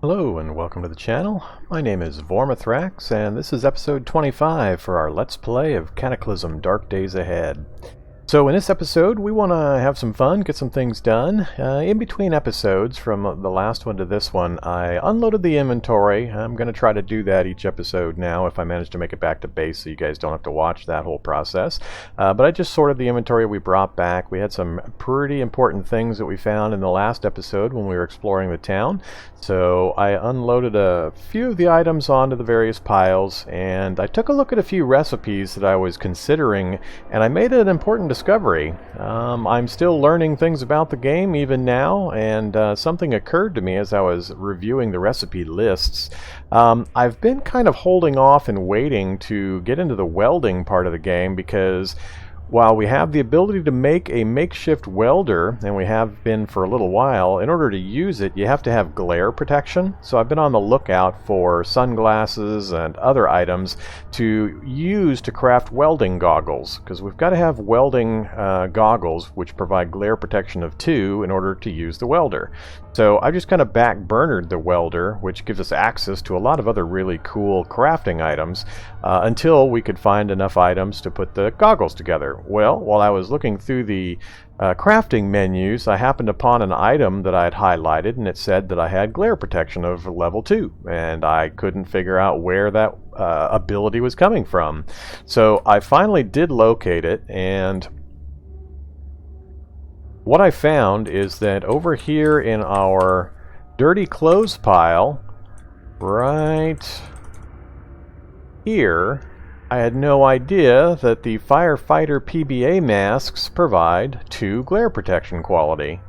Hello and welcome to the channel. My name is Vormithrax and this is episode 25 for our Let's Play of Cataclysm Dark Days Ahead. So in this episode we want to have some fun, get some things done. In between episodes from the last one to this one, I unloaded the inventory. I'm going to try to do that each episode now if I manage to make it back to base so you guys don't have to watch that whole process. But I just sorted the inventory we brought back. We had some pretty important things that we found in the last episode when we were exploring the town. So I unloaded a few of the items onto the various piles and I took a look at a few recipes that I was considering and I made an important discovery. I'm still learning things about the game even now, and something occurred to me as I was reviewing the recipe lists. I've been kind of holding off and waiting to get into the welding part of the game because while we have the ability to make a makeshift welder, and we have been for a little while, in order to use it you have to have glare protection. So I've been on the lookout for sunglasses and other items to use to craft welding goggles, because we've got to have welding goggles which provide glare protection of 2 in order to use the welder. So I just kind of back-burnered the welder, which gives us access to a lot of other really cool crafting items until we could find enough items to put the goggles together. Well, while I was looking through the crafting menus, I happened upon an item that I had highlighted, and it said that I had glare protection of level 2, and I couldn't figure out where that ability was coming from. So I finally did locate it, and what I found is that over here in our dirty clothes pile, right here, I had no idea that the Firefighter PBA masks provide 2 glare protection quality.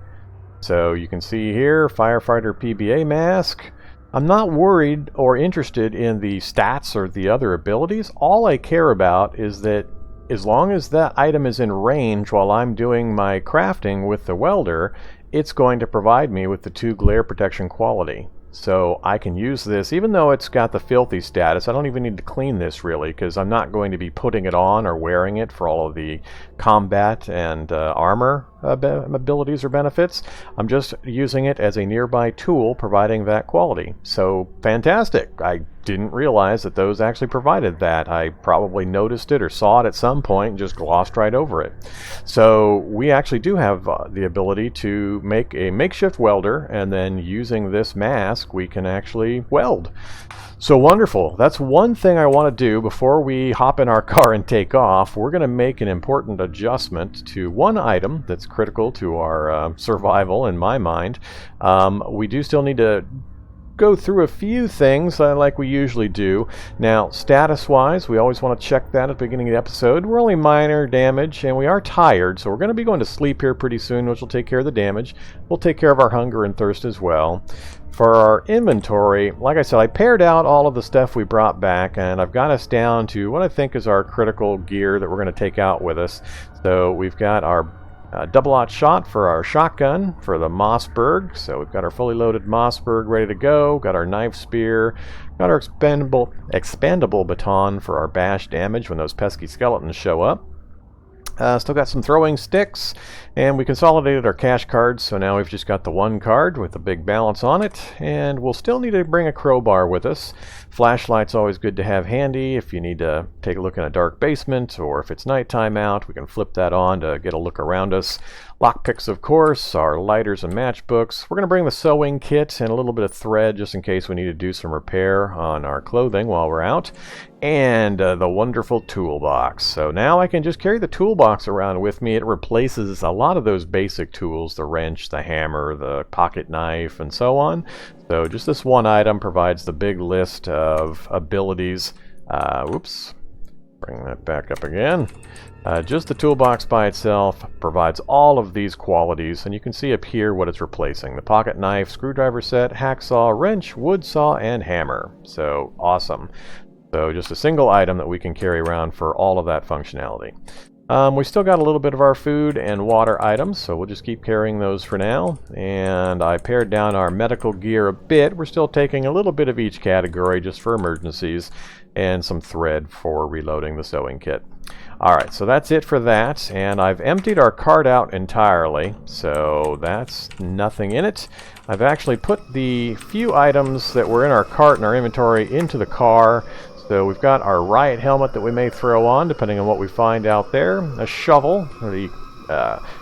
So you can see here, Firefighter PBA mask. I'm not worried or interested in the stats or the other abilities. All I care about is that as long as that item is in range while I'm doing my crafting with the welder, it's going to provide me with the 2 glare protection quality. So I can use this, even though it's got the filthy status. I don't even need to clean this really, because I'm not going to be putting it on or wearing it for all of the combat and armor abilities or benefits. I'm just using it as a nearby tool providing that quality. So fantastic. I didn't realize that those actually provided that. I probably noticed it or saw it at some point and just glossed right over it. So we actually do have the ability to make a makeshift welder, and then using this mask we can actually weld. So wonderful. That's one thing I want to do before we hop in our car and take off. We're going to make an important adjustment to one item that's critical to our survival in my mind. We do still need to go through a few things like we usually do. Now, status-wise, we always want to check that at the beginning of the episode. We're only minor damage, and we are tired, so we're going to be going to sleep here pretty soon, which will take care of the damage. We'll take care of our hunger and thirst as well. For our inventory, like I said, I paired out all of the stuff we brought back, and I've got us down to what I think is our critical gear that we're going to take out with us. So we've got our double-aught shot for our shotgun for the Mossberg. So we've got our fully loaded Mossberg ready to go. Got our knife spear. Got our expandable baton for our bash damage when those pesky skeletons show up. Still got some throwing sticks, and we consolidated our cash cards, so now we've just got the one card with a big balance on it, and we'll still need to bring a crowbar with us. Flashlight's always good to have handy if you need to take a look in a dark basement, or if it's nighttime out, we can flip that on to get a look around us. Lockpicks, of course, our lighters and matchbooks. We're going to bring the sewing kit and a little bit of thread just in case we need to do some repair on our clothing while we're out. And the wonderful toolbox. So now I can just carry the toolbox around with me. It replaces a lot of those basic tools, the wrench, the hammer, the pocket knife, and so on. So just this one item provides the big list of abilities. Whoops. Bring that back up again. Just the toolbox by itself provides all of these qualities, and you can see up here what it's replacing. The pocket knife, screwdriver set, hacksaw, wrench, wood saw, and hammer. So awesome. So just a single item that we can carry around for all of that functionality. We still got a little bit of our food and water items, so we'll just keep carrying those for now. And I pared down our medical gear a bit. We're still taking a little bit of each category just for emergencies, and some thread for reloading the sewing kit. Alright, so that's it for that, and I've emptied our cart out entirely, so that's nothing in it. I've actually put the few items that were in our cart and our inventory into the car. So we've got our riot helmet that we may throw on, depending on what we find out there. A shovel. The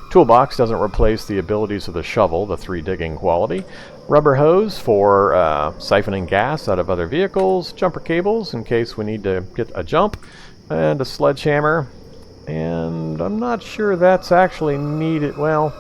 toolbox doesn't replace the abilities of the shovel, the 3 digging quality. Rubber hose for siphoning gas out of other vehicles. Jumper cables in case we need to get a jump. And a sledgehammer. And I'm not sure that's actually needed. Well,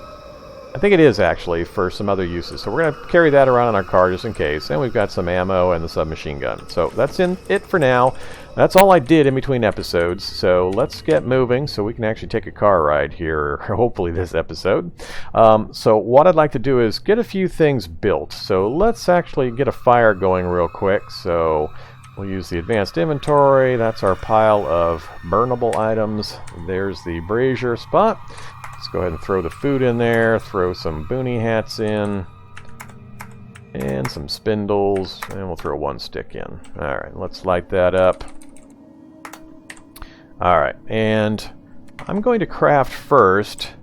I think it is actually for some other uses. So we're going to carry that around in our car just in case. And we've got some ammo and the submachine gun. So that's it for now. That's all I did in between episodes. So let's get moving so we can actually take a car ride here, hopefully this episode. So what I'd like to do is get a few things built. So let's actually get a fire going real quick. So we'll use the advanced inventory. That's our pile of burnable items. There's the brazier spot. Let's go ahead and throw the food in there, throw some boonie hats in, and some spindles, and we'll throw 1 stick in. Alright, let's light that up. Alright, and I'm going to craft first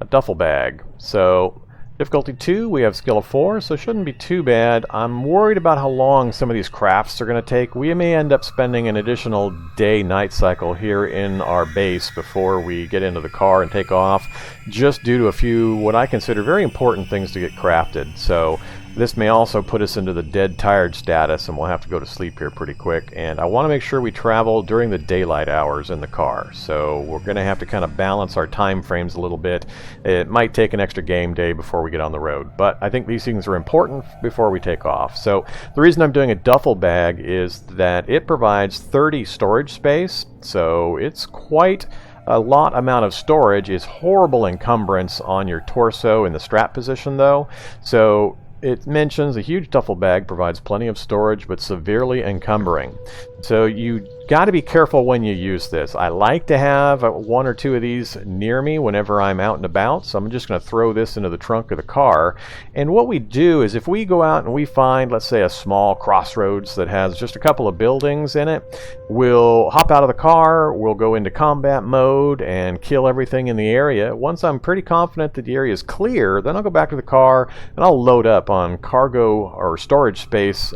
a duffel bag. So, difficulty 2, we have skill of 4, so it shouldn't be too bad. I'm worried about how long some of these crafts are going to take. We may end up spending an additional day-night cycle here in our base before we get into the car and take off, just due to a few what I consider very important things to get crafted. So this may also put us into the dead tired status, and we'll have to go to sleep here pretty quick. And I want to make sure we travel during the daylight hours in the car. So we're going to have to kind of balance our time frames a little bit. It might take an extra game day before we get on the road, but I think these things are important before we take off. So the reason I'm doing a duffel bag is that it provides 30 storage space, so it's quite a lot amount of storage. Is horrible encumbrance on your torso in the strap position though. So it mentions a huge duffel bag provides plenty of storage but severely encumbering. So you got to be careful when you use this. I like to have 1 or 2 of these near me whenever I'm out and about, so I'm just going to throw this into the trunk of the car. And what we do is if we go out and we find, let's say, a small crossroads that has just a couple of buildings in it, we'll hop out of the car, we'll go into combat mode and kill everything in the area. Once I'm pretty confident that the area is clear, then I'll go back to the car and I'll load up on cargo or storage space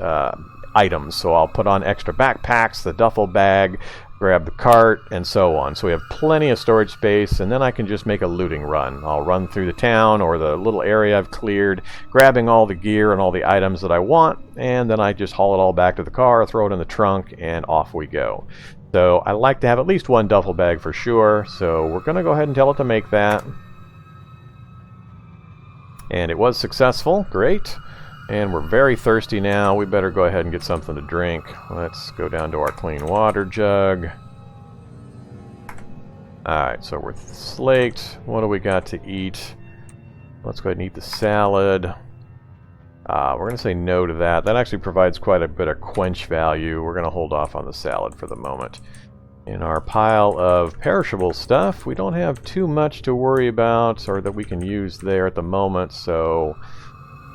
items. So I'll put on extra backpacks, the duffel bag, grab the cart, and so on. So we have plenty of storage space, and then I can just make a looting run. I'll run through the town or the little area I've cleared, grabbing all the gear and all the items that I want, and then I just haul it all back to the car, throw it in the trunk, and off we go. So I like to have at least 1 duffel bag for sure, so we're going to go ahead and tell it to make that. And it was successful. Great. And we're very thirsty now. We better go ahead and get something to drink. Let's go down to our clean water jug. Alright, so we're slaked. What do we got to eat? Let's go ahead and eat the salad. We're going to say no to that. That actually provides quite a bit of quench value. We're going to hold off on the salad for the moment. In our pile of perishable stuff, we don't have too much to worry about or that we can use there at the moment, so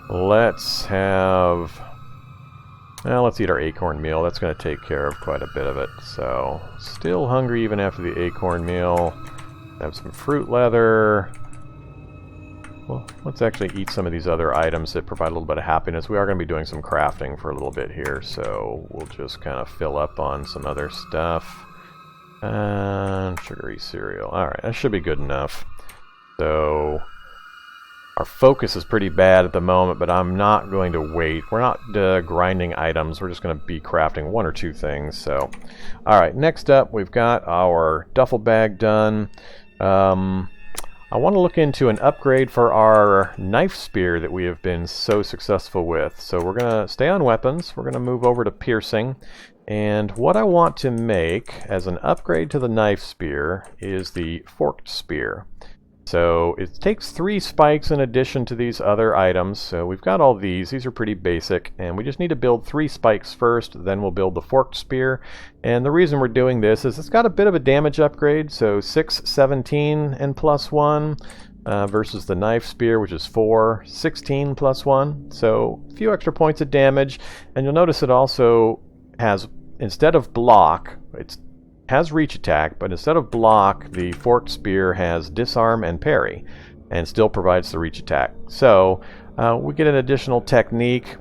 let's have... Well, let's eat our acorn meal. That's going to take care of quite a bit of it. So, still hungry even after the acorn meal. Have some fruit leather. Well, let's actually eat some of these other items that provide a little bit of happiness. We are going to be doing some crafting for a little bit here, so we'll just kind of fill up on some other stuff. And sugary cereal. Alright, that should be good enough. So, our focus is pretty bad at the moment, but I'm not going to wait. We're not grinding items. We're just going to be crafting 1 or 2 things. So, alright, next up we've got our duffel bag done. I want to look into an upgrade for our knife spear that we have been so successful with. So we're going to stay on weapons. We're going to move over to piercing. And what I want to make as an upgrade to the knife spear is the forked spear. So it takes 3 spikes in addition to these other items. So we've got all these. These are pretty basic, and we just need to build 3 spikes first, then we'll build the forked spear. And the reason we're doing this is it's got a bit of a damage upgrade, so 6, 17, and +1 versus the knife spear, which is 4, 16 +1. So a few extra points of damage, and you'll notice it also has, instead of block, it has reach attack, but instead of block, the forked spear has disarm and parry, and still provides the reach attack. So we get an additional technique,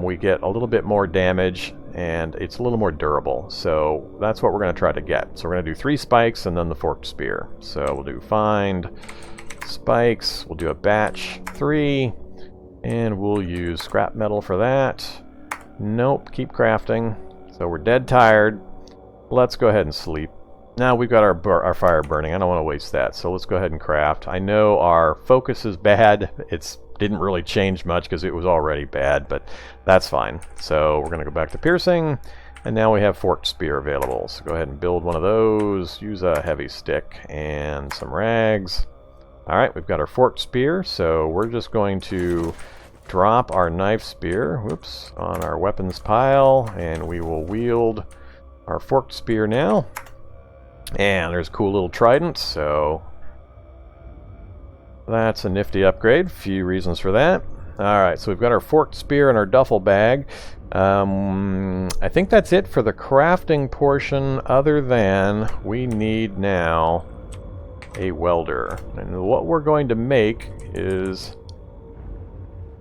we get a little bit more damage, and it's a little more durable. So that's what we're going to try to get. So we're going to do 3 spikes and then the forked spear. So we'll do find spikes, we'll do a batch 3, and we'll use scrap metal for that. Nope, keep crafting. So we're dead tired. Let's go ahead and sleep. Now we've got our fire burning. I don't want to waste that, so let's go ahead and craft. I know our focus is bad. It didn't really change much because it was already bad, but that's fine. So we're going to go back to piercing, and now we have forked spear available. So go ahead and build one of those. Use a heavy stick and some rags. Alright, we've got our forked spear, so we're just going to drop our knife spear, whoops, on our weapons pile, and we will wield our forked spear now. And there's a cool little trident, so that's a nifty upgrade. Few reasons for that. Alright, so we've got our forked spear in our duffel bag. I think that's it for the crafting portion, other than we need now a welder. And what we're going to make is...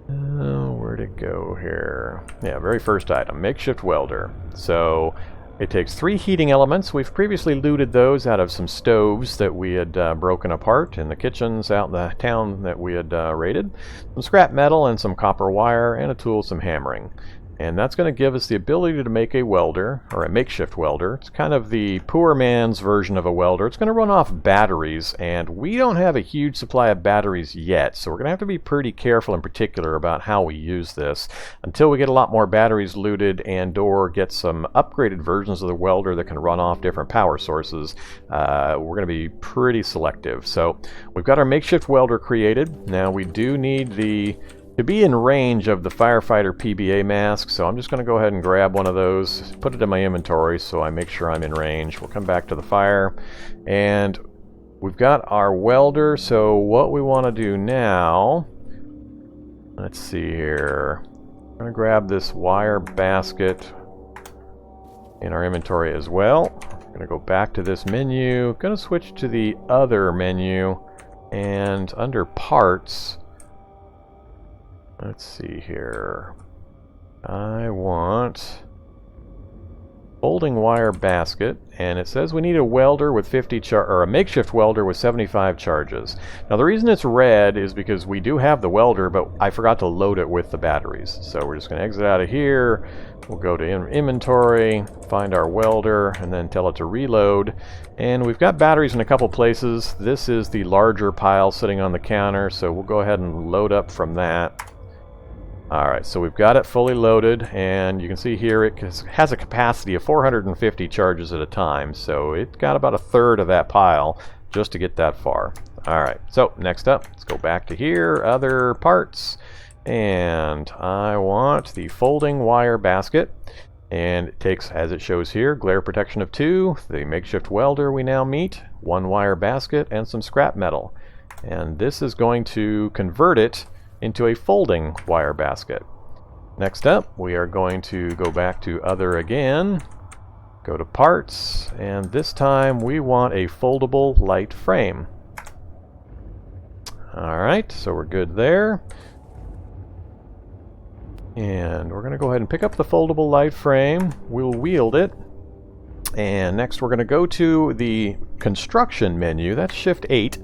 where'd it go here? Yeah, very first item, makeshift welder. So it takes 3 heating elements. We've previously looted those out of some stoves that we had broken apart in the kitchens out in the town that we had raided. Some scrap metal and some copper wire, and a tool, some hammering. And that's going to give us the ability to make a welder, or a makeshift welder. It's kind of the poor man's version of a welder. It's going to run off batteries, and we don't have a huge supply of batteries yet, so we're going to have to be pretty careful and particular about how we use this until we get a lot more batteries looted and or get some upgraded versions of the welder that can run off different power sources. We're going to be pretty selective. So we've got our makeshift welder created. Now we do need to be in range of the Firefighter PBA Mask, so I'm just going to go ahead and grab one of those, put it in my inventory so I make sure I'm in range. We'll come back to the fire, and we've got our welder, so what we want to do now, let's see here, I'm going to grab this wire basket in our inventory as well. I'm going to go back to this menu, going to switch to the other menu, and under parts, let's see here. I want folding wire basket, and it says we need a welder with 50 or a makeshift welder with 75 charges. Now the reason it's red is because we do have the welder, but I forgot to load it with the batteries. So we're just going to exit out of here. We'll go to inventory, find our welder, and then tell it to reload. And we've got batteries in a couple places. This is the larger pile sitting on the counter, so we'll go ahead and load up from that. Alright, so we've got it fully loaded, and you can see here it has a capacity of 450 charges at a time, so it got about a third of that pile just to get that far. Alright, so next up, let's go back to here, other parts, and I want the folding wire basket, and it takes, as it shows here, glare protection of 2, the makeshift welder we now meet, 1 wire basket, and some scrap metal. And this is going to convert it into a folding wire basket. Next up, we are going to go back to other again, go to parts, and this time we want a foldable light frame. Alright, so we're good there. And we're going to go ahead and pick up the foldable light frame. We'll wield it. And next we're going to go to the construction menu. That's Shift 8.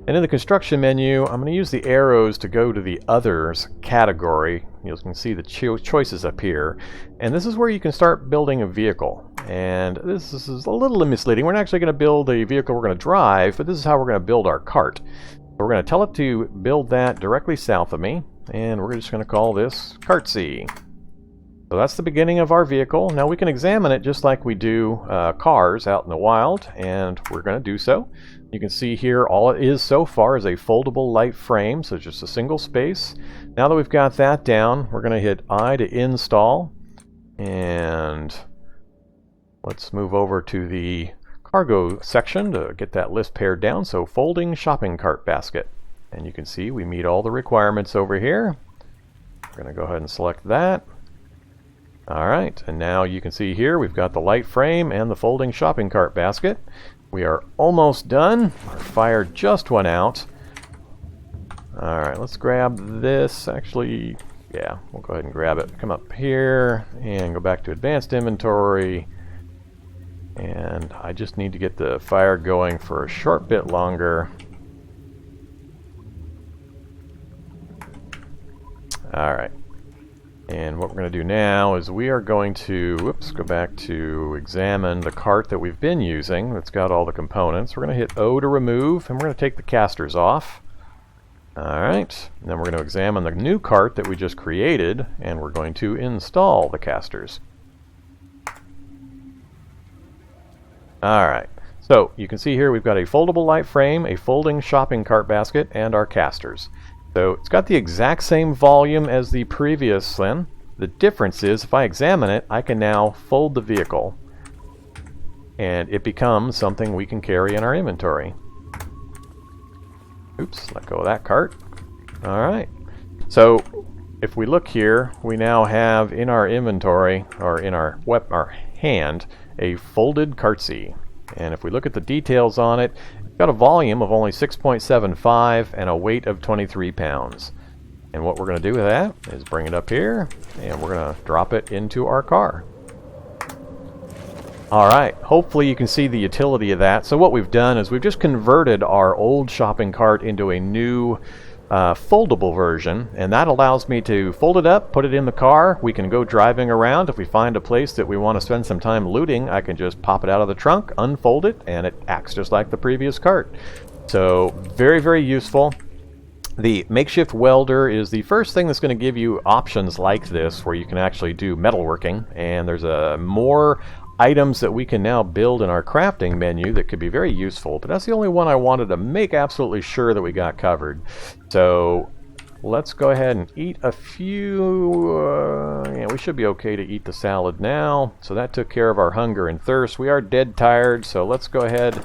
And in the construction menu, I'm going to use the arrows to go to the others category. You can see the choices up here. And this is where you can start building a vehicle. And this is a little misleading. We're not actually going to build a vehicle we're going to drive, but this is how we're going to build our cart. So we're going to tell it to build that directly south of me. And we're just going to call this Cartsy. So that's the beginning of our vehicle. Now we can examine it just like we do cars out in the wild, and we're going to do so. You can see here all it is so far is a foldable light frame, so just a single space. Now that we've got that down, we're going to hit I to install, and let's move over to the cargo section to get that list pared down. So folding shopping cart basket, and you can see we meet all the requirements over here. We're going to go ahead and select that. Alright, and now you can see here we've got the light frame and the folding shopping cart basket. We are almost done. Our fire just went out. Alright, let's grab this. Actually, yeah, we'll go ahead and grab it. Come up here and go back to advanced inventory. And I just need to get the fire going for a short bit longer. Alright. And what we're going to do now is we are going to, go back to examine the cart that we've been using. That's got all the components. We're going to hit O to remove, and we're going to take the casters off. Alright, and then we're going to examine the new cart that we just created, and we're going to install the casters. Alright, so you can see here we've got a foldable light frame, a folding shopping cart basket, and our casters. So it's got the exact same volume as the previous one. The difference is if I examine it, I can now fold the vehicle, and it becomes something we can carry in our inventory. Oops, let go of that cart. Alright, so if we look here, we now have in our inventory, or in our hand, a folded cartsie. And if we look at the details on it, it's got a volume of only 6.75 and a weight of 23 pounds. And what we're going to do with that is bring it up here, and we're going to drop it into our car. Alright, hopefully you can see the utility of that. So what we've done is we've just converted our old shopping cart into a new foldable version, and that allows me to fold it up, put it in the car. We can go driving around. If we find a place that we want to spend some time looting, I can just pop it out of the trunk, unfold it, and it acts just like the previous cart. So very, very useful. The makeshift welder is the first thing that's going to give you options like this where you can actually do metalworking, and there's more items that we can now build in our crafting menu that could be very useful, but that's the only one I wanted to make absolutely sure that we got covered. So let's go ahead and eat a few. Yeah, we should be okay to eat the salad now. So that took care of our hunger and thirst. We are dead tired, so let's go ahead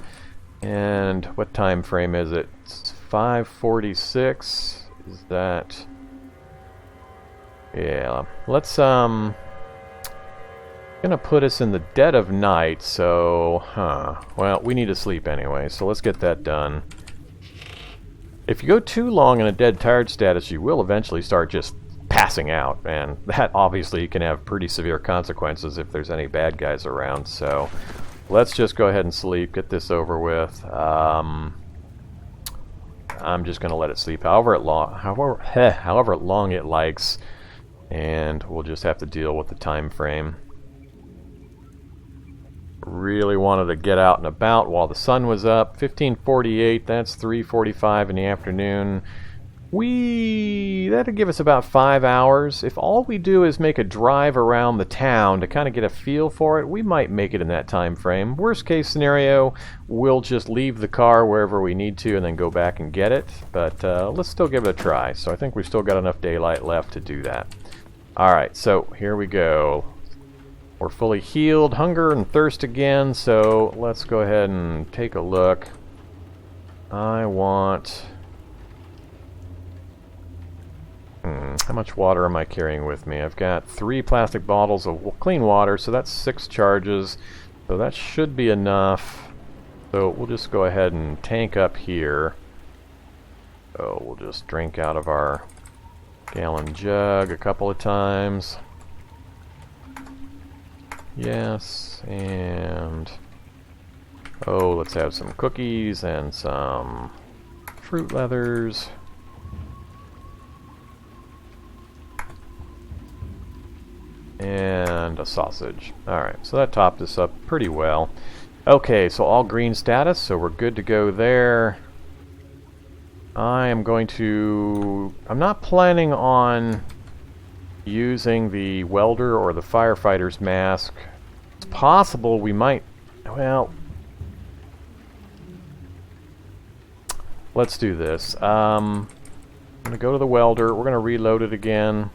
and what time frame is it? It's 5:46. Is that? Yeah, let's gonna put us in the dead of night, so well, we need to sleep anyway, so let's get that done. If you go too long in a dead tired status, you will eventually start just passing out, and that obviously can have pretty severe consequences if there's any bad guys around. So let's just go ahead and sleep, get this over with. I'm just gonna let it sleep however long it likes, and we'll just have to deal with the time frame. Really wanted to get out and about while the sun was up. 15:48, that's 3:45 in the afternoon. That'll give us about 5 hours. If all we do is make a drive around the town to kind of get a feel for it, we might make it in that time frame. Worst case scenario, we'll just leave the car wherever we need to and then go back and get it. But let's still give it a try. So I think we've still got enough daylight left to do that. Alright, so here we go. We're fully healed, hunger and thirst again, so let's go ahead and take a look. I want... how much water am I carrying with me? I've got 3 plastic bottles of clean water, so that's 6 charges. So that should be enough. So we'll just go ahead and tank up here. So we'll just drink out of our gallon jug a couple of times. Yes, and let's have some cookies and some fruit leathers. And a sausage. Alright, so that topped this up pretty well. Okay, so all green status, so we're good to go there. I'm not planning on using the welder or the firefighter's mask. It's possible we might, well, let's do this. I'm going to go to the welder. We're going to reload it again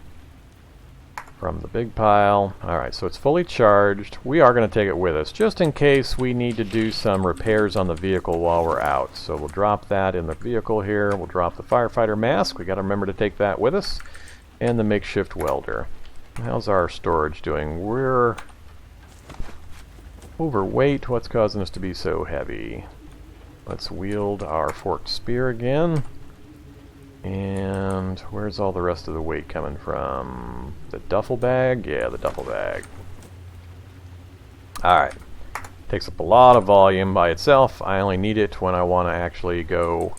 from the big pile. Alright, so it's fully charged. We are going to take it with us, just in case we need to do some repairs on the vehicle while we're out. So we'll drop that in the vehicle here. We'll drop the firefighter mask. We got to remember to take that with us. And the makeshift welder. How's our storage doing? We're overweight. What's causing us to be so heavy? Let's wield our forked spear again. And where's all the rest of the weight coming from? The duffel bag? Yeah, the duffel bag. Alright. Takes up a lot of volume by itself. I only need it when I want to actually go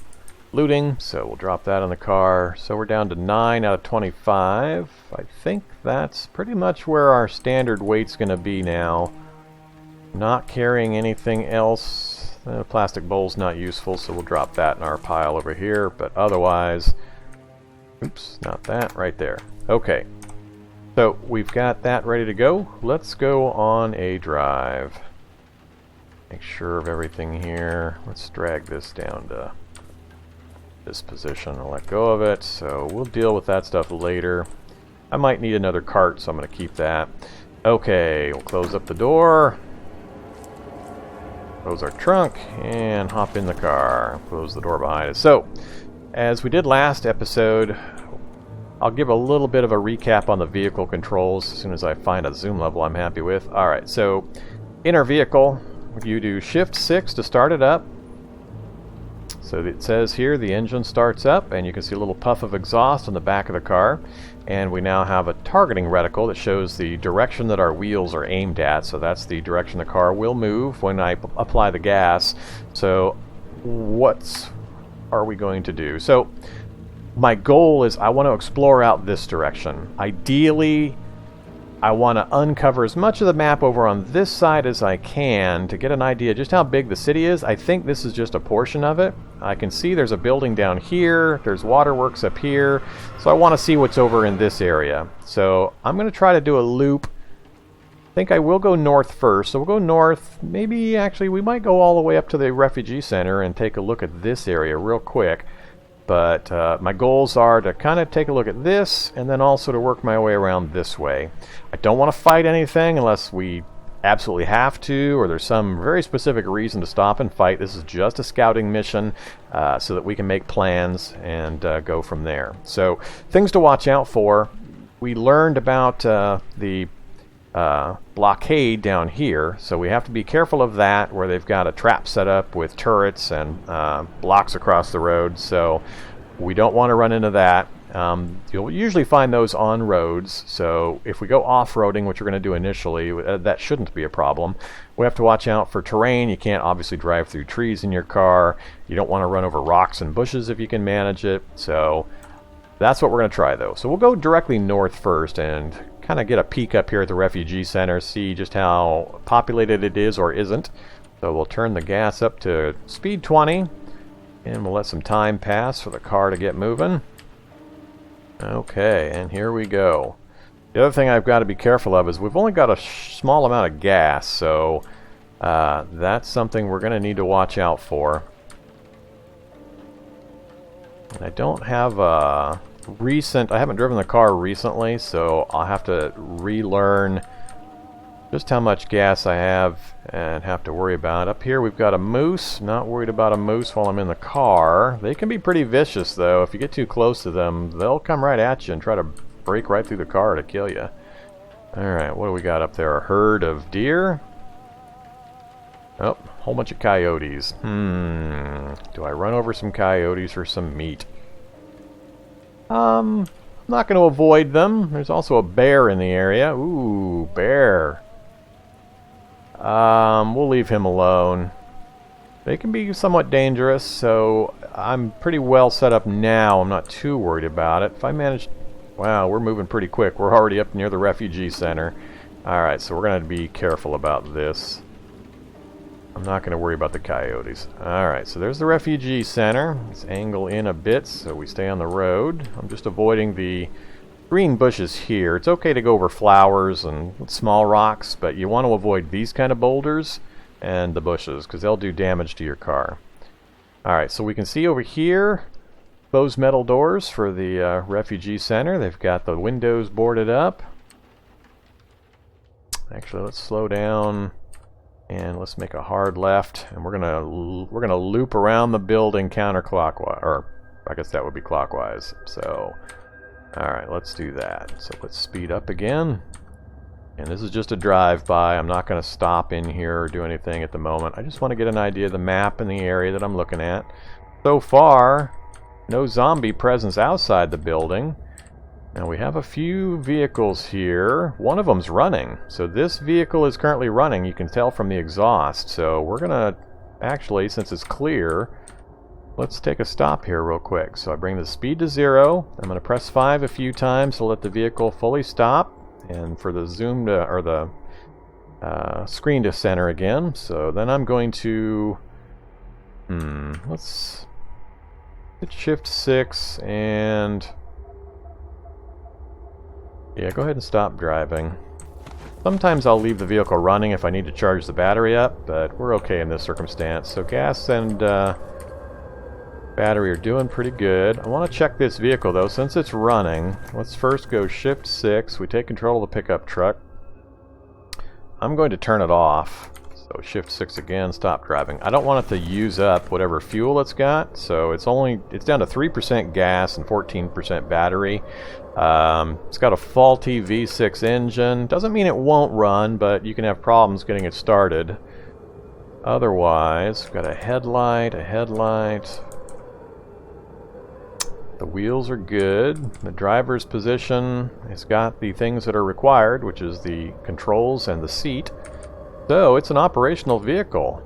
looting, so we'll drop that in the car. So we're down to 9 out of 25. I think that's pretty much where our standard weight's going to be now. Not carrying anything else. The plastic bowl's not useful, so we'll drop that in our pile over here, but otherwise, oops, not that, right there. Okay, so we've got that ready to go. Let's go on a drive. Make sure of everything here. Let's drag this down to this position. I'll let go of it, so we'll deal with that stuff later. I might need another cart, so I'm going to keep that. Okay, we'll close up the door. Close our trunk and hop in the car. Close the door behind us. So, as we did last episode, I'll give a little bit of a recap on the vehicle controls as soon as I find a zoom level I'm happy with. Alright, so in our vehicle, you do Shift 6 to start it up. So it says here the engine starts up, and you can see a little puff of exhaust on the back of the car. And we now have a targeting reticle that shows the direction that our wheels are aimed at. So that's the direction the car will move when I apply the gas. So what are we going to do? So my goal is I want to explore out this direction. Ideally, I want to uncover as much of the map over on this side as I can to get an idea just how big the city is. I think this is just a portion of it. I can see there's a building down here, there's waterworks up here, so I want to see what's over in this area. So I'm going to try to do a loop. I think I will go north first, so we'll go north. Maybe actually we might go all the way up to the refugee center and take a look at this area real quick. But my goals are to kind of take a look at this and then also to work my way around this way. I don't want to fight anything unless we absolutely have to, or there's some very specific reason to stop and fight. This is just a scouting mission so that we can make plans and go from there. So things to watch out for. We learned about the blockade down here, so we have to be careful of that, where they've got a trap set up with turrets and blocks across the road, so we don't want to run into that. You'll usually find those on roads, so if we go off-roading, which we're going to do initially, that shouldn't be a problem. We have to watch out for terrain. You can't obviously drive through trees in your car. You don't want to run over rocks and bushes if you can manage it, so that's what we're going to try, though. So we'll go directly north first and kind of get a peek up here at the refugee center, see just how populated it is or isn't. So we'll turn the gas up to speed 20, and we'll let some time pass for the car to get moving. Okay, and here we go. The other thing I've got to be careful of is we've only got a small amount of gas, so that's something we're going to need to watch out for. And I don't have a I haven't driven the car recently, so I'll have to relearn just how much gas I have and have to worry about. Up here we've got a moose. Not worried about a moose while I'm in the car. They can be pretty vicious, though. If you get too close to them, they'll come right at you and try to break right through the car to kill you. Alright, what do we got up there? A herd of deer? Oh, a whole bunch of coyotes. Do I run over some coyotes for some meat? I'm not going to avoid them. There's also a bear in the area. Ooh, bear. We'll leave him alone. They can be somewhat dangerous, so I'm pretty well set up now. I'm not too worried about it. If I manage... Wow, we're moving pretty quick. We're already up near the refugee center. Alright, so we're going to be careful about this. I'm not going to worry about the coyotes. Alright, so there's the refugee center. Let's angle in a bit so we stay on the road. I'm just avoiding the green bushes here. It's okay to go over flowers and small rocks, but you want to avoid these kind of boulders and the bushes because they'll do damage to your car. Alright, so we can see over here those metal doors for the refugee center. They've got the windows boarded up. Actually, let's slow down and let's make a hard left, and we're gonna loop around the building counterclockwise, or I guess that would be clockwise. So, all right, let's do that. So let's speed up again. And this is just a drive-by. I'm not going to stop in here or do anything at the moment. I just want to get an idea of the map and the area that I'm looking at. So far, no zombie presence outside the building. Now we have a few vehicles here. One of them's running. So this vehicle is currently running. You can tell from the exhaust. So we're going to actually, since it's clear, let's take a stop here real quick. So I bring the speed to 0. I'm going to press 5 a few times to let the vehicle fully stop. And for the zoom to, or the screen to center again. So then I'm going to, let's hit Shift 6 and yeah, go ahead and stop driving. Sometimes I'll leave the vehicle running if I need to charge the battery up, but we're okay in this circumstance. So gas and battery are doing pretty good. I want to check this vehicle though, since it's running. Let's first go Shift 6. We take control of the pickup truck. I'm going to turn it off. So Shift 6 again, stop driving. I don't want it to use up whatever fuel it's got, so it's down to 3% gas and 14% battery. It's got a faulty V6 engine. Doesn't mean it won't run, but you can have problems getting it started. Otherwise, we've got a headlight. The wheels are good. The driver's position has got the things that are required, which is the controls and the seat. So it's an operational vehicle.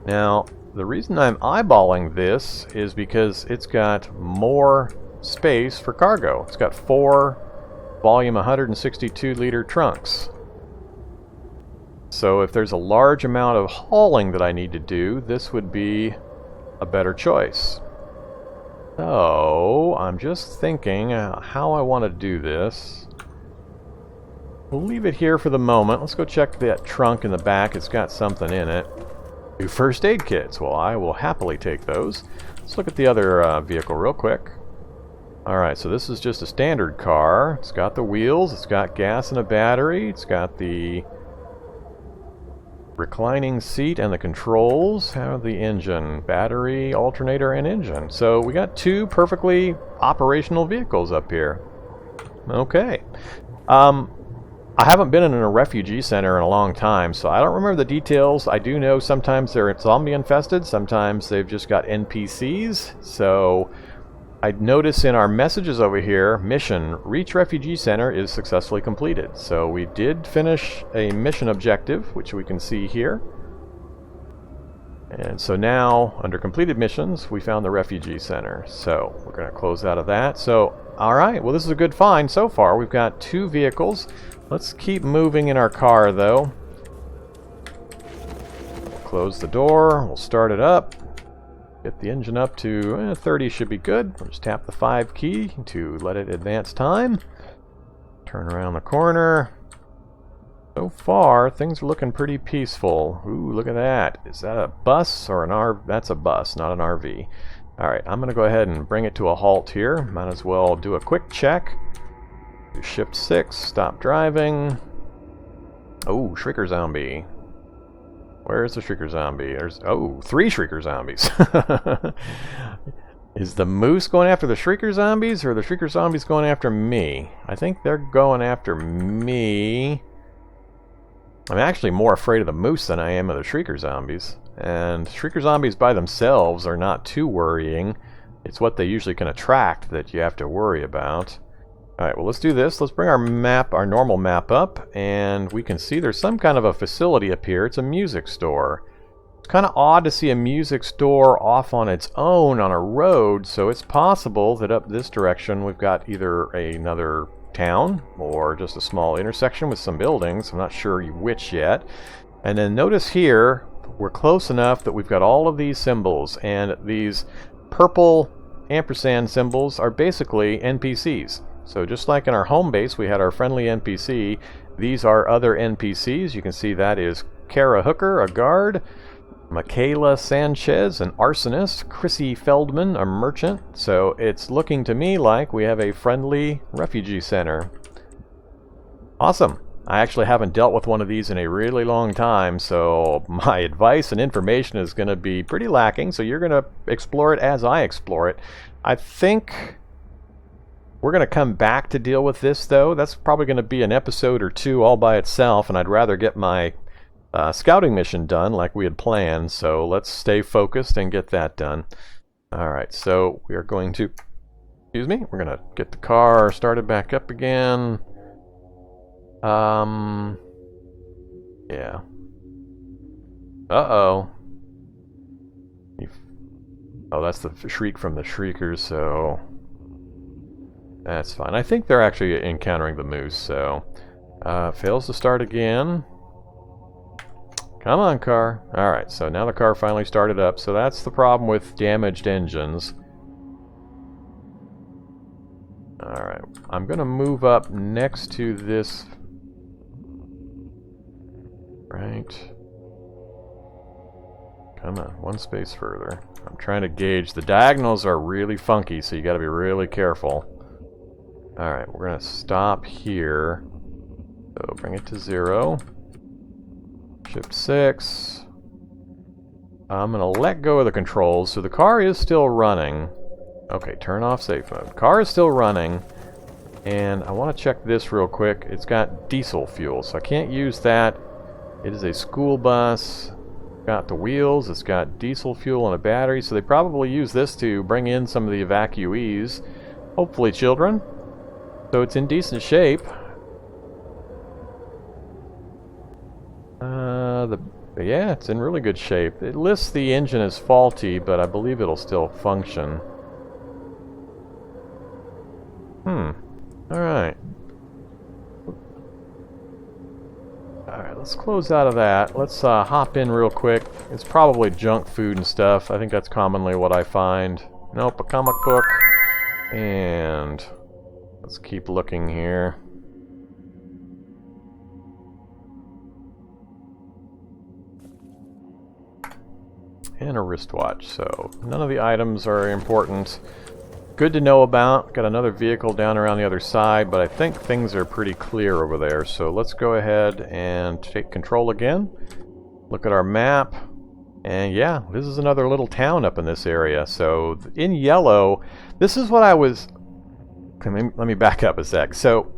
Now, the reason I'm eyeballing this is because it's got more space for cargo. It's got 4 volume 162 liter trunks. So if there's a large amount of hauling that I need to do, this would be a better choice. So I'm just thinking how I want to do this. We'll leave it here for the moment. Let's go check that trunk in the back. It's got something in it. 2 first aid kits. Well, I will happily take those. Let's look at the other vehicle real quick. Alright, so this is just a standard car. It's got the wheels, it's got gas and a battery, it's got the reclining seat and the controls. How are the engine? Battery, alternator, and engine. So we got 2 perfectly operational vehicles up here. Okay. I haven't been in a refugee center in a long time, so I don't remember the details. I do know sometimes they're zombie infested, sometimes they've just got NPCs. So I notice in our messages over here, mission, reach refugee center is successfully completed. So we did finish a mission objective, which we can see here. And so now, under completed missions, we found the refugee center. So we're going to close out of that. So, alright, well this is a good find so far. We've got 2 vehicles. Let's keep moving in our car though. We'll close the door, we'll start it up. Get the engine up to 30 should be good. We'll just tap the 5 key to let it advance time. Turn around the corner. So far, things are looking pretty peaceful. Ooh, look at that. Is that a bus or an RV? That's a bus, not an RV. Alright, I'm going to go ahead and bring it to a halt here. Might as well do a quick check. Do Shift 6, stop driving. Oh, Shrieker Zombie. Where's the Shrieker Zombie? There's, 3 Shrieker Zombies. Is the moose going after the Shrieker Zombies, or the Shrieker Zombies going after me? I think they're going after me. I'm actually more afraid of the moose than I am of the Shrieker Zombies. And Shrieker Zombies by themselves are not too worrying. It's what they usually can attract that you have to worry about. Alright, well let's do this. Let's bring our map, our normal map up, and we can see there's some kind of a facility up here. It's a music store. It's kind of odd to see a music store off on its own on a road, so it's possible that up this direction we've got either another town or just a small intersection with some buildings. I'm not sure which yet. And then notice here, we're close enough that we've got all of these symbols, and these purple ampersand symbols are basically NPCs. So just like in our home base, we had our friendly NPC. These are other NPCs. You can see that is Kara Hooker, a guard, Michaela Sanchez, an arsonist, Chrissy Feldman, a merchant. So it's looking to me like we have a friendly refugee center. Awesome. I actually haven't dealt with one of these in a really long time, so my advice and information is going to be pretty lacking, so you're going to explore it as I explore it. I think we're going to come back to deal with this, though. That's probably going to be an episode or two all by itself, and I'd rather get my scouting mission done like we had planned, so let's stay focused and get that done. Alright, so we are going to, we're going to get the car started back up again. Yeah. Uh-oh. Oh, that's the shriek from the shriekers, so that's fine. I think they're actually encountering the moose, so fails to start again. Come on, car. Alright, so now the car finally started up, so that's the problem with damaged engines. Alright, I'm gonna move up next to this. Right. Come on, one space further. I'm trying to gauge. The diagonals are really funky, so you gotta be really careful. Alright, we're gonna stop here. So bring it to 0. Shift 6. I'm gonna let go of the controls, so the car is still running. Okay, turn off safe mode. Car is still running. And I want to check this real quick. It's got diesel fuel, so I can't use that. It is a school bus. Got the wheels. It's got diesel fuel and a battery, so they probably use this to bring in some of the evacuees. Hopefully children. So it's in decent shape. Yeah, it's in really good shape. It lists the engine as faulty, but I believe it'll still function. Alright. Alright, let's close out of that. Let's hop in real quick. It's probably junk food and stuff. I think that's commonly what I find. Nope, a comic book. And let's keep looking here. And a wristwatch, so none of the items are important. Good to know about. Got another vehicle down around the other side, but I think things are pretty clear over there. So let's go ahead and take control again. Look at our map. And yeah, this is another little town up in this area. So in yellow, this is what I was... Let me back up a sec. So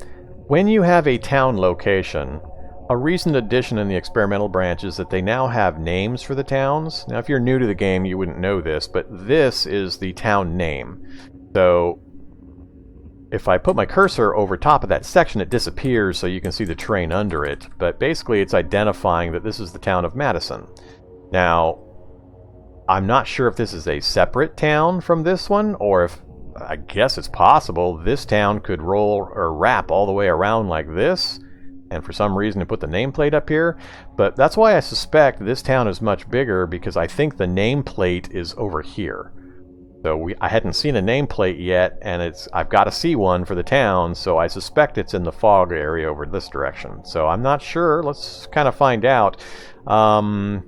when you have a town location, a recent addition in the experimental branch is that they now have names for the towns. Now if you're new to the game, you wouldn't know this, but this is the town name. So if I put my cursor over top of that section, it disappears so you can see the terrain under it. But basically it's identifying that this is the town of Madison. Now, I'm not sure if this is a separate town from this one, or if, I guess it's possible, this town could roll or wrap all the way around like this, and for some reason to put the nameplate up here. But that's why I suspect this town is much bigger, because I think the nameplate is over here. So I hadn't seen a nameplate yet, and I've got to see one for the town, so I suspect it's in the fog area over this direction. So I'm not sure. Let's kind of find out. I'm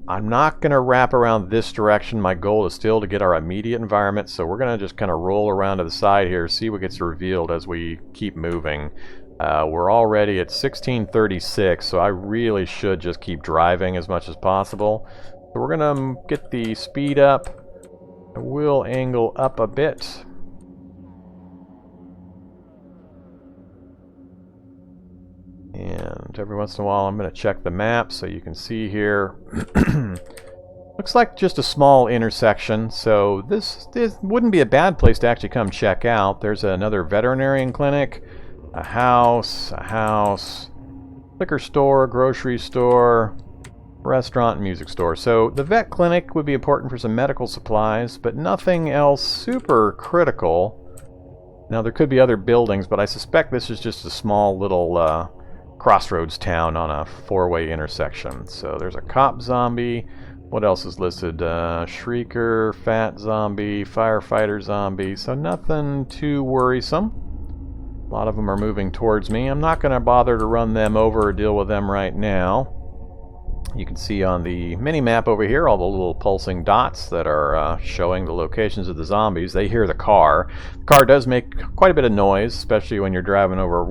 not going to wrap around this direction. My goal is still to get our immediate environment, so we're going to just kind of roll around to the side here, see what gets revealed as we keep moving. We're already at 1636, so I really should just keep driving as much as possible. So we're going to get the speed up. I will angle up a bit. And every once in a while I'm going to check the map so you can see here. Looks like just a small intersection, so this wouldn't be a bad place to actually come check out. There's another veterinarian clinic, a house, liquor store, grocery store, restaurant, and music store. So the vet clinic would be important for some medical supplies, but nothing else super critical. Now there could be other buildings, but I suspect this is just a small little Crossroads town on a four-way intersection. So there's a cop zombie. What else is listed? Shrieker, fat zombie, firefighter zombie. So nothing too worrisome. A lot of them are moving towards me. I'm not going to bother to run them over or deal with them right now. You can see on the mini-map over here all the little pulsing dots that are showing the locations of the zombies. They hear the car. The car does make quite a bit of noise, especially when you're driving over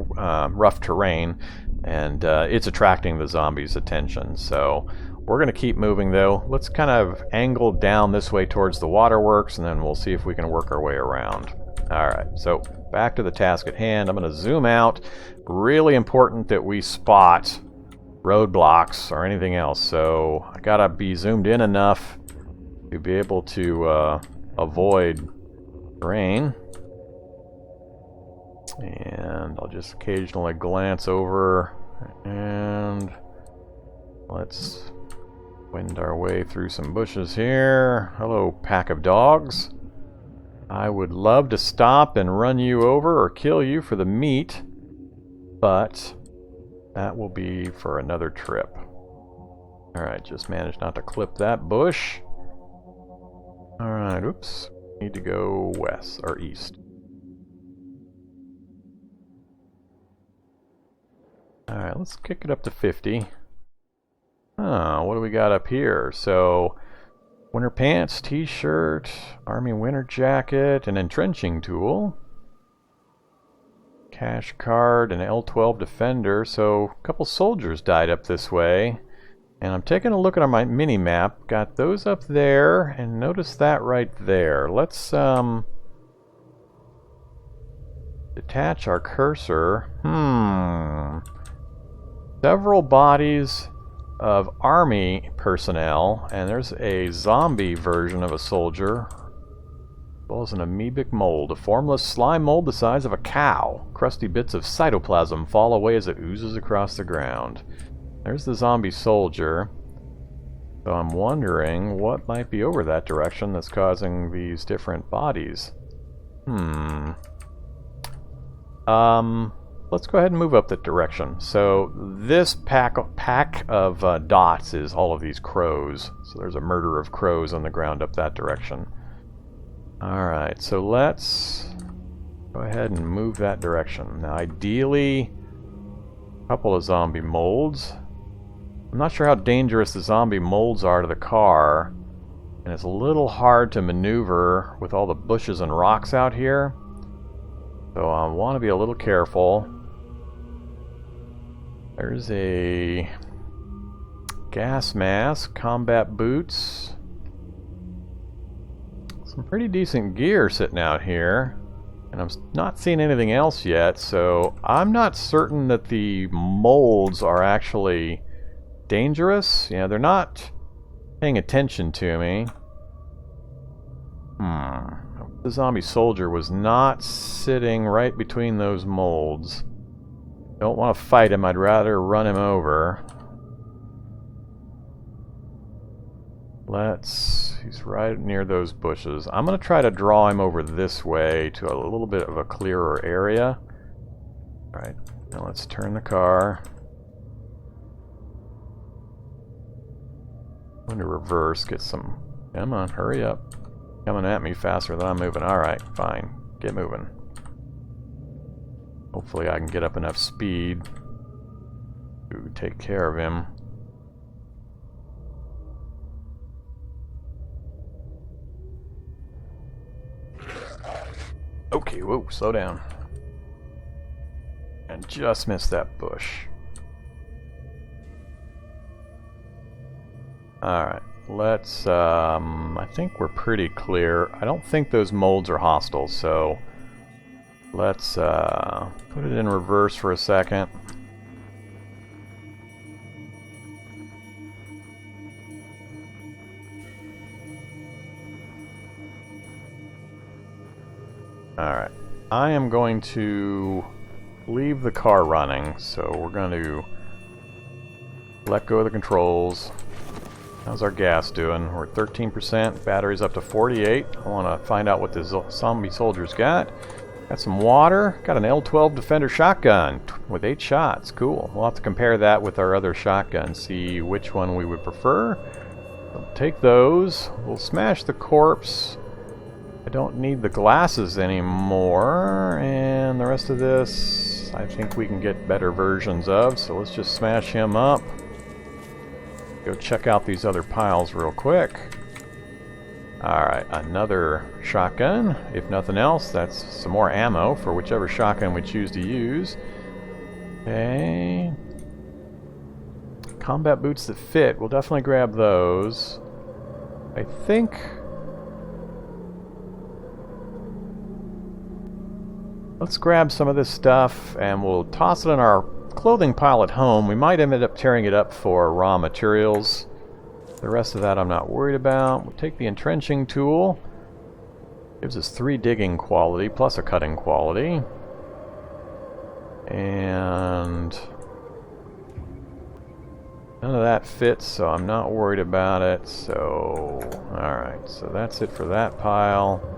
rough terrain, and it's attracting the zombies' attention. So we're going to keep moving, though. Let's kind of angle down this way towards the waterworks, and then we'll see if we can work our way around. Alright, so back to the task at hand. I'm going to zoom out. Really important that we spot roadblocks or anything else, so I gotta be zoomed in enough to be able to avoid rain, and I'll just occasionally glance over, and let's wind our way through some bushes here. Hello, pack of dogs. I would love to stop and run you over or kill you for the meat, but that will be for another trip. Alright, just managed not to clip that bush. Alright, oops. Need to go west, or east. Alright, let's kick it up to 50. What do we got up here? So, winter pants, t-shirt, army winter jacket, an entrenching tool, cash card, an L12 Defender. So a couple soldiers died up this way, and I'm taking a look at my mini map. Got those up there, and notice that right there. Let's detach our cursor. Several bodies of army personnel, and there's a zombie version of a soldier, as well as an amoebic mold, a formless slime mold the size of a cow. Crusty bits of cytoplasm fall away as it oozes across the ground. There's the zombie soldier. So I'm wondering what might be over that direction that's causing these different bodies. Let's go ahead and move up that direction. So this pack of dots is all of these crows. So there's a murder of crows on the ground up that direction. Alright, so let's go ahead and move that direction. Now ideally, a couple of zombie molds. I'm not sure how dangerous the zombie molds are to the car, and it's a little hard to maneuver with all the bushes and rocks out here. So I want to be a little careful. There's a gas mask, combat boots, some pretty decent gear sitting out here, and I'm not seeing anything else yet, so I'm not certain that the molds are actually dangerous. Yeah, they're not paying attention to me. The zombie soldier was not sitting right between those molds. Don't want to fight him, I'd rather run him over. He's right near those bushes. I'm going to try to draw him over this way to a little bit of a clearer area. Alright, now let's turn the car. I'm going to reverse, get some... Come on, hurry up. Coming at me faster than I'm moving. Alright, fine. Get moving. Hopefully I can get up enough speed to take care of him. Okay, whoa, slow down. And just missed that bush. Alright, let's, I think we're pretty clear. I don't think those molds are hostile, so let's put it in reverse for a second. Alright, I am going to leave the car running, so we're going to let go of the controls. How's our gas doing? We're at 13%, battery's up to 48. I want to find out what this zombie soldier's got. Got some water, got an L12 Defender shotgun with 8 shots, cool. We'll have to compare that with our other shotgun, see which one we would prefer. We'll take those, we'll smash the corpse I don't need the glasses anymore, and the rest of this I think we can get better versions of, so let's just smash him up. Go check out these other piles real quick. Alright, another shotgun. If nothing else, that's some more ammo for whichever shotgun we choose to use. Okay. Combat boots that fit. We'll definitely grab those. I think... let's grab some of this stuff and we'll toss it in our clothing pile at home. We might end up tearing it up for raw materials. The rest of that I'm not worried about. We'll take the entrenching tool. Gives us 3 digging quality plus a cutting quality. And none of that fits, so I'm not worried about it. So, alright, so that's it for that pile.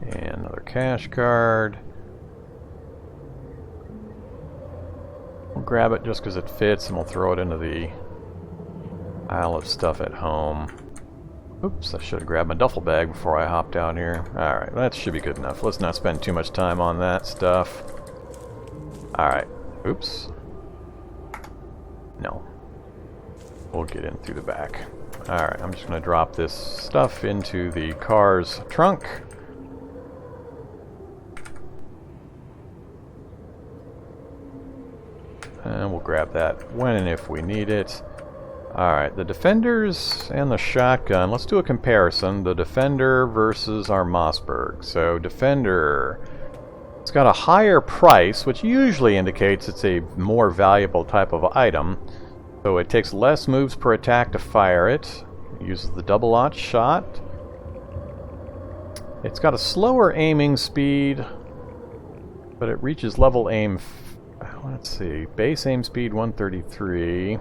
And another cash card. We'll grab it just because it fits, and we'll throw it into the pile of stuff at home. Oops, I should have grabbed my duffel bag before I hopped out here. Alright, that should be good enough. Let's not spend too much time on that stuff. Alright, oops. No. We'll get in through the back. Alright, I'm just going to drop this stuff into the car's trunk. And we'll grab that when and if we need it. Alright, the Defenders and the shotgun. Let's do a comparison. The Defender versus our Mossberg. So, Defender, it's got a higher price, which usually indicates it's a more valuable type of item. So it takes less moves per attack to fire it. It uses the double-aught shot. It's got a slower aiming speed, but it reaches level aim... let's see, base aim speed 133.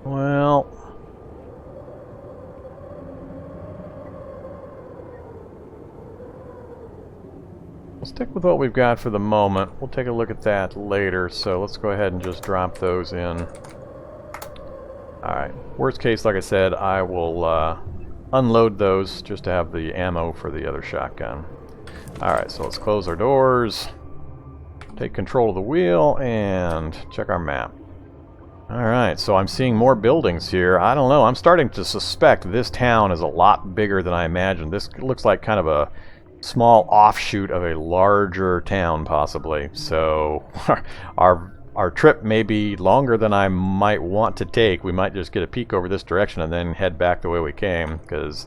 Well, we'll stick with what we've got for the moment. We'll take a look at that later, so let's go ahead and just drop those in. Alright, worst case, like I said, I will unload those just to have the ammo for the other shotgun. Alright, so let's close our doors, take control of the wheel, and check our map. Alright, so I'm seeing more buildings here. I don't know, I'm starting to suspect this town is a lot bigger than I imagined. This looks like kind of a small offshoot of a larger town, possibly. So, our trip may be longer than I might want to take. We might just get a peek over this direction and then head back the way we came, because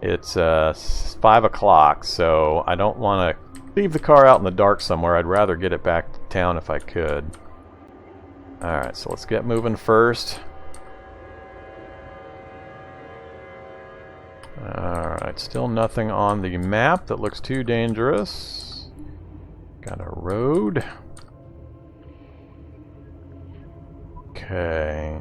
it's 5 o'clock, so I don't want to leave the car out in the dark somewhere. I'd rather get it back to town if I could. Alright, so let's get moving first. Alright, still nothing on the map that looks too dangerous. Got a road. Okay.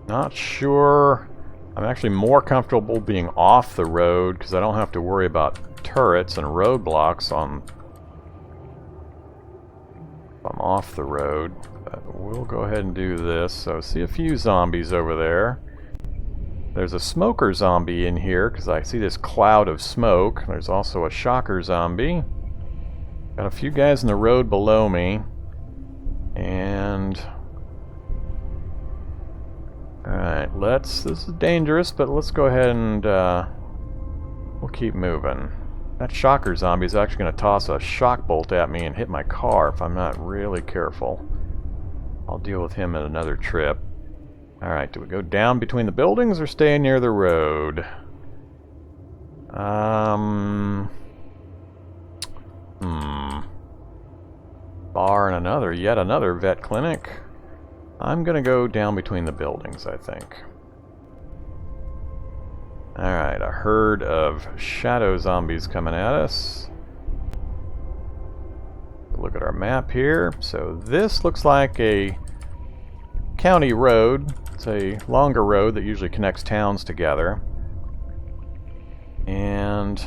Not sure. I'm actually more comfortable being off the road because I don't have to worry about turrets and roadblocks on... I'm off the road, but we'll go ahead and do this. So see a few zombies over there. There's a smoker zombie in here because I see this cloud of smoke. There's also a shocker zombie. Got a few guys in the road below me. And... alright, this is dangerous, but let's go ahead and we'll keep moving. That shocker zombie is actually going to toss a shock bolt at me and hit my car if I'm not really careful. I'll deal with him at another trip. Alright, do we go down between the buildings or stay near the road? Bar and yet another vet clinic. I'm going to go down between the buildings, I think. Alright, a herd of shadow zombies coming at us. Look at our map here. So this looks like a county road. It's a longer road that usually connects towns together. And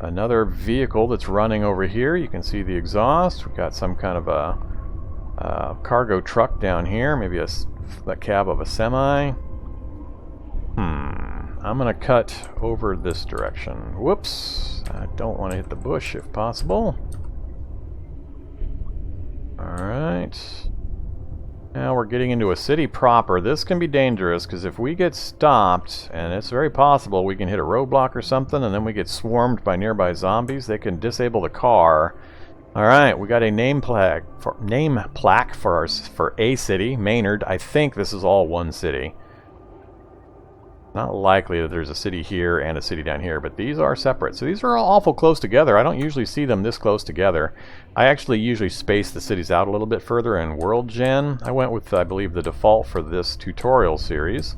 another vehicle that's running over here. You can see the exhaust. We've got some kind of a cargo truck down here, maybe the cab of a semi. I'm gonna cut over this direction. Whoops, I don't want to hit the bush if possible. Alright. Now we're getting into a city proper. This can be dangerous because if we get stopped, and it's very possible we can hit a roadblock or something, and then we get swarmed by nearby zombies, they can disable the car. Alright, we got a name plaque for a city, Maynard. I think this is all one city. Not likely that there's a city here and a city down here, but these are separate. So these are all awful close together. I don't usually see them this close together. I actually usually space the cities out a little bit further in World Gen. I went with, I believe, the default for this tutorial series.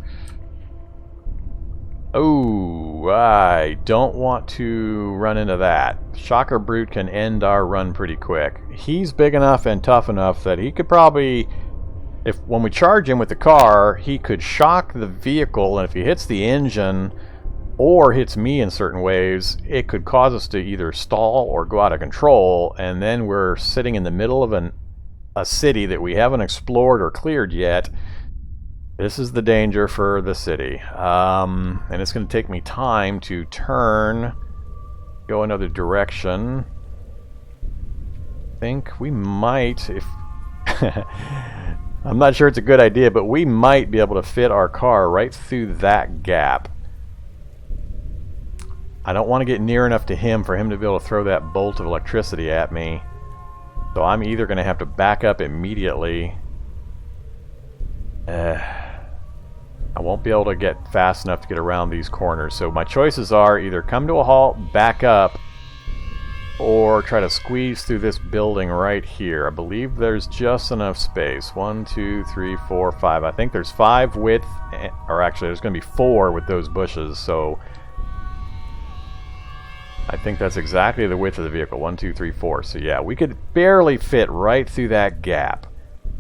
Oh, I don't want to run into that. Shocker Brute can end our run pretty quick. He's big enough and tough enough that he could probably... when we charge him with the car, he could shock the vehicle, and if he hits the engine or hits me in certain ways, it could cause us to either stall or go out of control, and then we're sitting in the middle of a city that we haven't explored or cleared yet. This is the danger for the city. And it's going to take me time to turn, go another direction. I think we might, if... I'm not sure it's a good idea, but we might be able to fit our car right through that gap. I don't want to get near enough to him for him to be able to throw that bolt of electricity at me. So I'm either going to have to back up immediately. I won't be able to get fast enough to get around these corners. So my choices are either come to a halt, back up, or try to squeeze through this building right here. I believe there's just enough space. 1, 2, 3, 4, 5. I think there's 5 width, or actually there's going to be 4 with those bushes, so I think that's exactly the width of the vehicle. 1, 2, 3, 4. So yeah, we could barely fit right through that gap.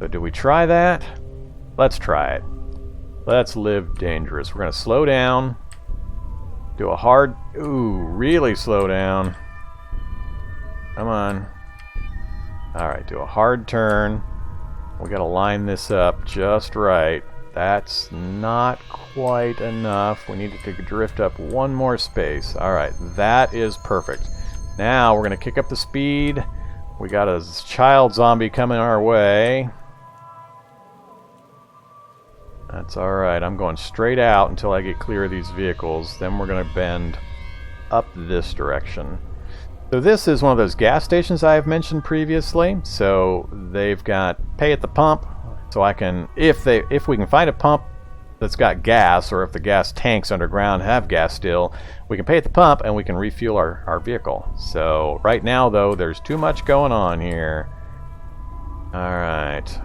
So do we try that? Let's try it. Let's live dangerous. We're going to slow down. Do a hard... Ooh, really slow down. Come on. Alright, do a hard turn. We gotta line this up just right. That's not quite enough. We need to drift up one more space. Alright, that is perfect. Now we're gonna kick up the speed. We got a child zombie coming our way. That's alright. I'm going straight out until I get clear of these vehicles. Then we're gonna bend up this direction. So this is one of those gas stations I have mentioned previously. So they've got pay at the pump. So I can, if we can find a pump that's got gas, or if the gas tanks underground have gas still, we can pay at the pump and we can refuel our vehicle. So right now though, there's too much going on here. Alright.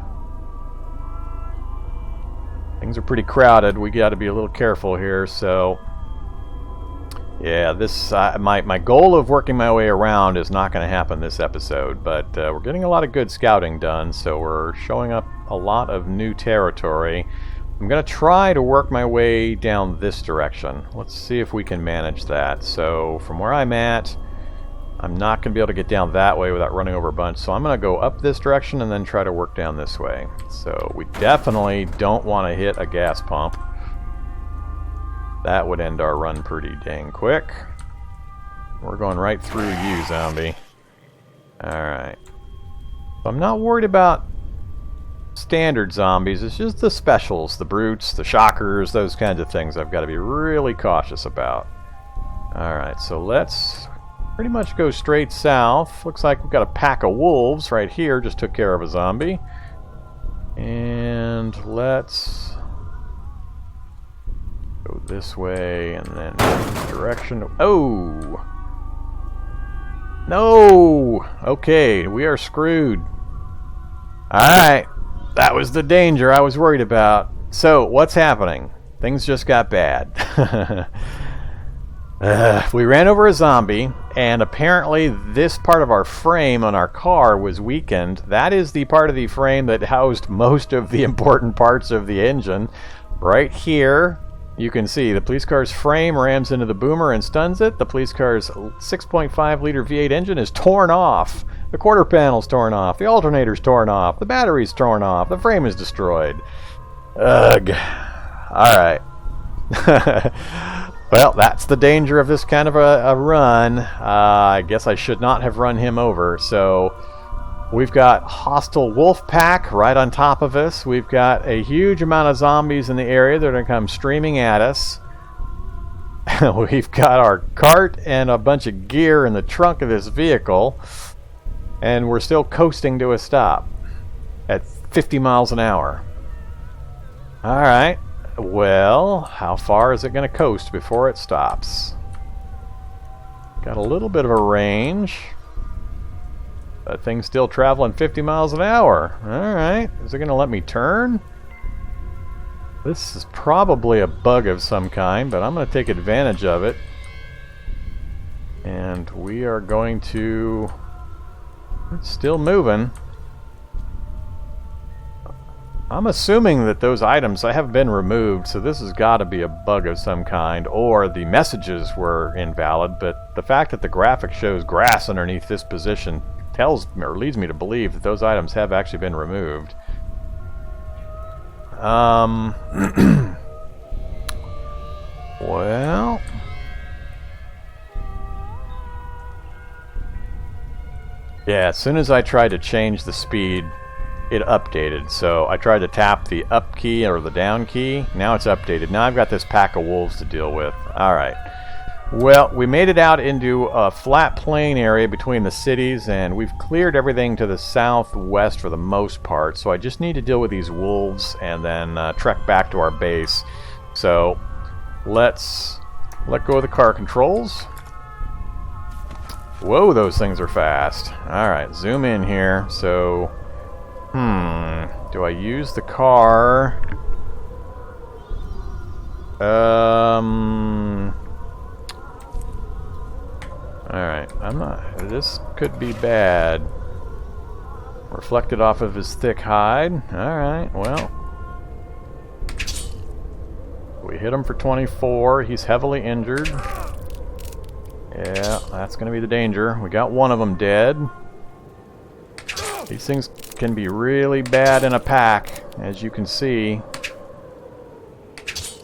Things are pretty crowded. We got to be a little careful here, so... Yeah, this my goal of working my way around is not going to happen this episode, but we're getting a lot of good scouting done, so we're showing up a lot of new territory. I'm going to try to work my way down this direction. Let's see if we can manage that. So from where I'm at, I'm not going to be able to get down that way without running over a bunch, so I'm going to go up this direction and then try to work down this way. So we definitely don't want to hit a gas pump. That would end our run pretty dang quick. We're going right through you, zombie. Alright. So I'm not worried about standard zombies. It's just the specials, the brutes, the shockers, those kinds of things I've got to be really cautious about. Alright, so let's pretty much go straight south. Looks like we've got a pack of wolves right here. Just took care of a zombie. And let's... go this way, and then this direction. Oh! No! Okay, we are screwed. Alright. That was the danger I was worried about. So, what's happening? Things just got bad. We ran over a zombie, and apparently this part of our frame on our car was weakened. That is the part of the frame that housed most of the important parts of the engine. Right here. You can see the police car's frame rams into the boomer and stuns it. The police car's 6.5 liter V8 engine is torn off. The quarter panel's torn off. The alternator's torn off. The battery's torn off. The frame is destroyed. Ugh. Alright. Well, that's the danger of this kind of a run. I guess I should not have run him over. So we've got hostile wolf pack right on top of us. We've got a huge amount of zombies in the area that are going to come streaming at us. We've got our cart and a bunch of gear in the trunk of this vehicle. And we're still coasting to a stop at 50 miles an hour. Alright. Well, how far is it going to coast before it stops? Got a little bit of a range. That thing's still traveling 50 miles an hour. Alright. Is it going to let me turn? This is probably a bug of some kind, but I'm going to take advantage of it. And we are going to... It's still moving. I'm assuming that those items have been removed, so this has got to be a bug of some kind, or the messages were invalid, but the fact that the graphic shows grass underneath this position tells me, or leads me to believe, that those items have actually been removed. Well... Yeah, as soon as I tried to change the speed, it updated. So I tried to tap the up key or the down key. Now it's updated. Now I've got this pack of wolves to deal with. Alright. Well, we made it out into a flat plain area between the cities, and we've cleared everything to the southwest for the most part. So I just need to deal with these wolves and then trek back to our base. So let's let go of the car controls. Whoa, those things are fast. Alright, zoom in here. So, do I use the car? Alright, I'm not... This could be bad. Reflected off of his thick hide. Alright, well. We hit him for 24. He's heavily injured. Yeah, that's going to be the danger. We got one of them dead. These things can be really bad in a pack, as you can see.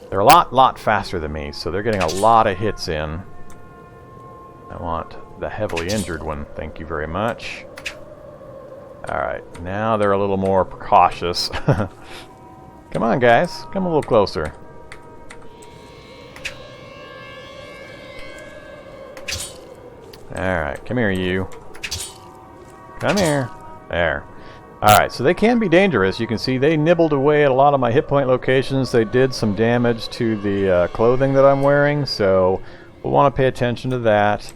They're a lot faster than me, so they're getting a lot of hits in. I want the heavily injured one, thank you very much. Alright, now they're a little more precautious. Come on, guys. Come a little closer. Alright, come here, you. Come here. There. Alright, so they can be dangerous. You can see they nibbled away at a lot of my hit point locations. They did some damage to the clothing that I'm wearing, so we'll want to pay attention to that.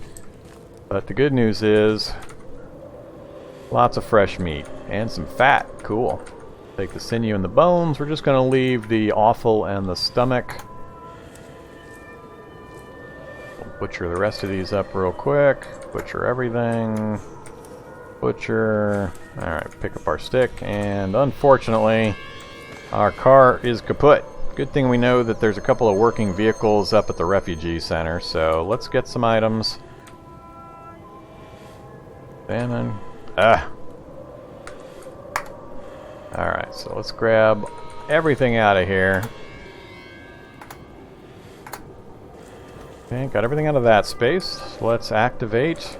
But the good news is lots of fresh meat and some fat. Cool. Take the sinew and the bones. We're just going to leave the offal and the stomach. Butcher the rest of these up real quick. Butcher everything. Butcher. Alright, pick up our stick. And unfortunately, our car is kaput. Good thing we know that there's a couple of working vehicles up at the refugee center. So let's get some items. Salmon. Alright, so let's grab everything out of here. Okay, got everything out of that space. Let's activate.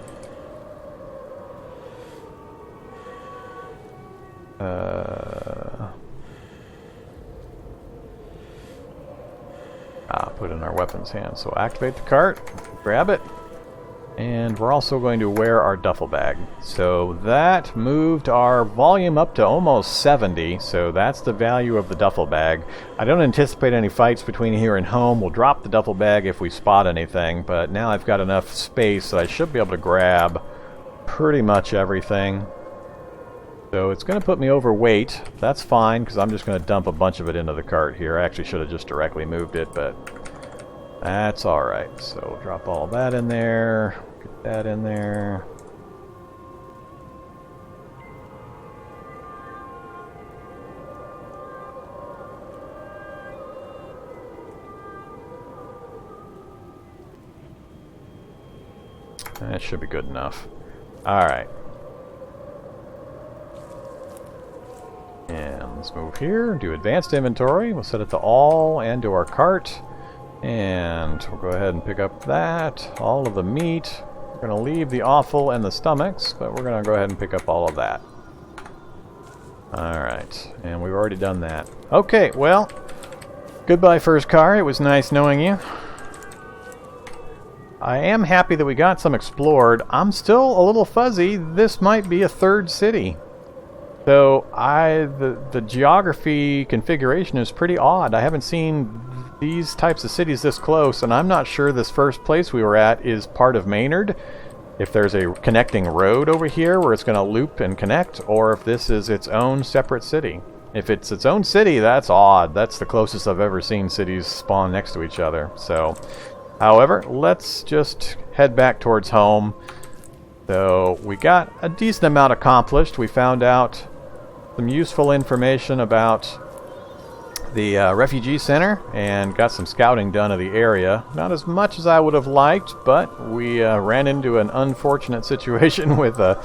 Put in our weapons hand. So activate the cart, grab it, and we're also going to wear our duffel bag. So that moved our volume up to almost 70, so that's the value of the duffel bag. I don't anticipate any fights between here and home. We'll drop the duffel bag if we spot anything, but now I've got enough space that I should be able to grab pretty much everything. So it's going to put me overweight. That's fine, because I'm just going to dump a bunch of it into the cart here. I actually should have just directly moved it, but that's alright. So we'll drop all that in there. Get that in there. That should be good enough. Alright. And let's move here, do advanced inventory. We'll set it to all and to our cart. And we'll go ahead and pick up that, all of the meat. We're going to leave the offal and the stomachs, but we're going to go ahead and pick up all of that. Alright, and we've already done that. Okay, well, goodbye first car. It was nice knowing you. I am happy that we got some explored. I'm still a little fuzzy. This might be a third city. So the geography configuration is pretty odd. I haven't seen these types of cities this close, and I'm not sure this first place we were at is part of Maynard. If there's a connecting road over here where it's going to loop and connect, or if this is its own separate city. If it's its own city, that's odd. That's the closest I've ever seen cities spawn next to each other. So, however, let's just head back towards home. So we got a decent amount accomplished. We found out some useful information about the refugee center and got some scouting done of the area. Not as much as I would have liked, but we ran into an unfortunate situation with a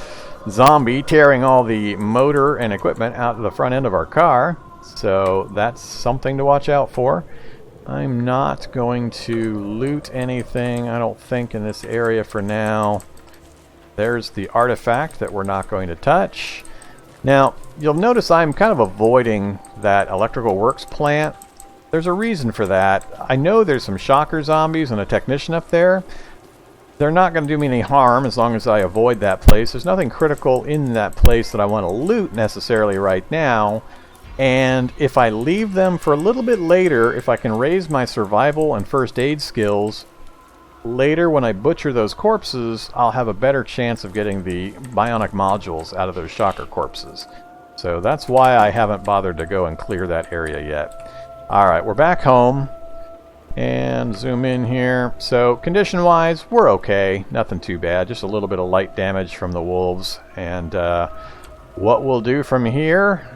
zombie tearing all the motor and equipment out of the front end of our car. So that's something to watch out for. I'm not going to loot anything, I don't think, in this area for now. There's the artifact that we're not going to touch. Now, you'll notice I'm kind of avoiding that electrical works plant. There's a reason for that. I know there's some shocker zombies and a technician up there. They're not going to do me any harm as long as I avoid that place. There's nothing critical in that place that I want to loot necessarily right now. And if I leave them for a little bit later, if I can raise my survival and first aid skills, later when I butcher those corpses, I'll have a better chance of getting the bionic modules out of those shocker corpses. So that's why I haven't bothered to go and clear that area yet. Alright, we're back home. And zoom in here. So condition-wise, we're okay. Nothing too bad. Just a little bit of light damage from the wolves. And what we'll do from here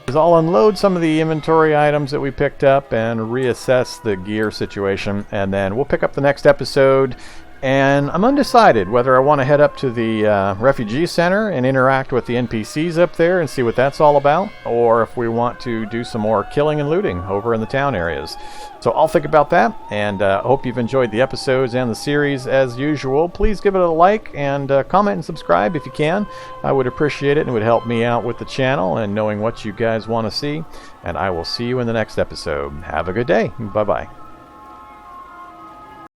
is I'll unload some of the inventory items that we picked up and reassess the gear situation, and then we'll pick up the next episode. And I'm undecided whether I want to head up to the refugee center and interact with the NPCs up there and see what that's all about, or if we want to do some more killing and looting over in the town areas. So I'll think about that, and hope you've enjoyed the episodes and the series as usual. Please give it a like and comment and subscribe if you can. I would appreciate it, and it would help me out with the channel and knowing what you guys want to see. And I will see you in the next episode. Have a good day. Bye-bye.